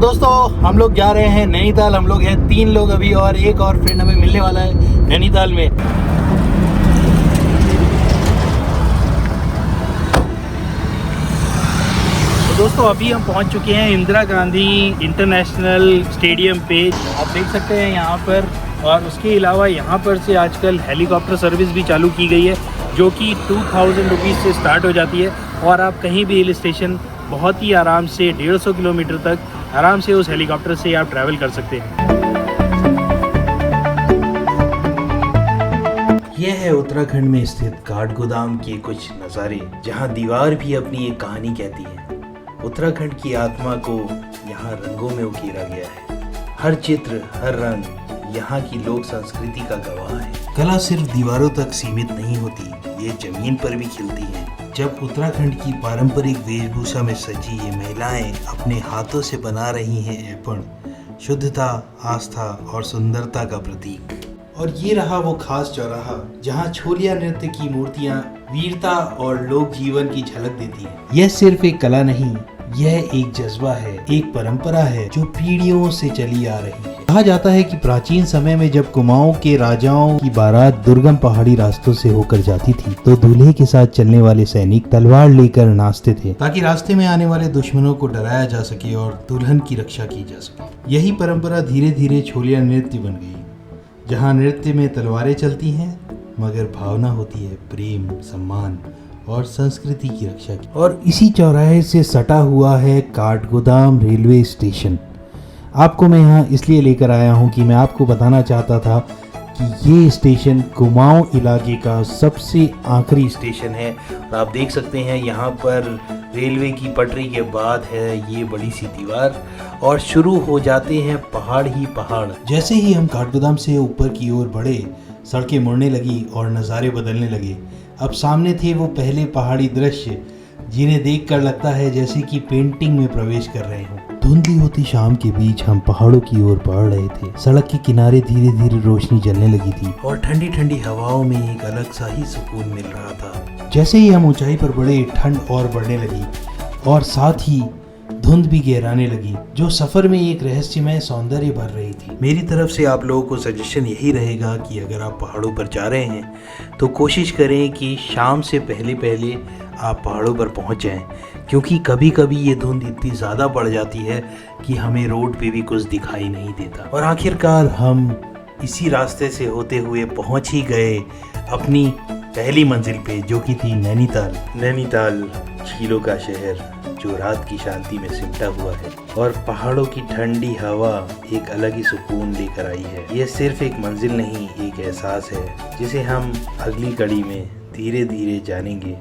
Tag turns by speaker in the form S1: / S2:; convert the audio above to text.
S1: दोस्तों हम लोग जा रहे हैं नैनीताल। हम लोग हैं 3 लोग अभी और एक और फ्रेंड हमें मिलने वाला है नैनीताल में। तो दोस्तों अभी हम पहुंच चुके हैं इंदिरा गांधी इंटरनेशनल स्टेडियम पे। आप देख सकते हैं यहाँ पर, और उसके अलावा यहाँ पर से आजकल हेलीकॉप्टर सर्विस भी चालू की गई है जो कि 2000 रुपीज़ से स्टार्ट हो जाती है और आप कहीं भी हिल स्टेशन बहुत ही आराम से 150 किलोमीटर तक आराम से उस हेलीकॉप्टर से आप ट्रैवल कर सकते हैं। यह है उत्तराखंड में स्थित काठगोदाम के कुछ नज़ारे, जहां दीवार भी अपनी एक कहानी कहती है। उत्तराखंड की आत्मा को यहाँ रंगों में उकेरा गया है। हर चित्र, हर रंग यहाँ की लोक संस्कृति का गवाह है। कला सिर्फ दीवारों तक सीमित नहीं होती, ये जमीन पर भी खिलती है। जब उत्तराखंड की पारंपरिक वेशभूषा में सजी ये महिलाएं अपने हाथों से बना रही हैं ऐपण, शुद्धता, आस्था और सुंदरता का प्रतीक। और ये रहा वो खास चौराहा जहाँ छोलिया नृत्य की मूर्तियाँ वीरता और लोक जीवन की झलक देती हैं। यह सिर्फ एक कला नहीं, यह एक जज्बा है, एक परंपरा है जो पीढ़ियों से चली आ रही है। कहा जाता है कि प्राचीन समय में जब कुमाऊं के राजाओं की बारात दुर्गम पहाड़ी रास्तों से होकर जाती थी तो दूल्हे के साथ चलने वाले सैनिक तलवार लेकर नाचते थे ताकि रास्ते में आने वाले दुश्मनों को डराया जा सके और दुल्हन की रक्षा की जा सके। यही परंपरा धीरे धीरे छोलिया नृत्य बन गई, जहाँ नृत्य में तलवारें चलती हैं मगर भावना होती है प्रेम, सम्मान और संस्कृति की रक्षा की। और इसी चौराहे से सटा हुआ है काठगोदाम रेलवे स्टेशन। आपको मैं यहाँ इसलिए लेकर आया हूँ कि मैं आपको बताना चाहता था कि ये स्टेशन कुमाऊं इलाके का सबसे आखिरी स्टेशन है। और आप देख सकते हैं यहाँ पर रेलवे की पटरी के बाद है ये बड़ी सी दीवार और शुरू हो जाते हैं पहाड़ ही पहाड़। जैसे ही हम काठगोदाम से ऊपर की ओर बढ़े, सड़कें मुड़ने लगी और नज़ारे बदलने लगे। अब सामने थे वो पहले पहाड़ी दृश्य जिन्हें देखकर लगता है जैसे कि पेंटिंग में प्रवेश कर रहे हों। धुंधली होती शाम के बीच हम पहाड़ों की ओर बढ़ रहे थे। सड़क के किनारे धीरे धीरे रोशनी जलने लगी थी और ठंडी ठंडी हवाओं में एक अलग सा ही सुकून मिल रहा था। जैसे ही हम ऊंचाई पर बढ़े, ठंड और बढ़ने लगी और साथ ही धुंध भी गहराने लगी, जो सफर में एक रहस्यमय सौंदर्य भर रही थी। मेरी तरफ से आप लोगों को सजेशन यही रहेगा कि अगर आप पहाड़ों पर जा रहे हैं तो कोशिश करें कि शाम से पहले पहले आप पहाड़ों पर पहुंच जाएं, क्योंकि कभी कभी ये धुंध इतनी ज़्यादा बढ़ जाती है कि हमें रोड पे भी कुछ दिखाई नहीं देता। और आखिरकार हम इसी रास्ते से होते हुए पहुंच ही गए अपनी पहली मंजिल पे, जो कि थी नैनीताल। नैनीताल झीलों का शहर जो रात की शांति में सिमटा हुआ है और पहाड़ों की ठंडी हवा एक अलग ही सुकून लेकर आई है। यह सिर्फ एक मंजिल नहीं, एक एहसास है जिसे हम अगली कड़ी में धीरे धीरे जानेंगे।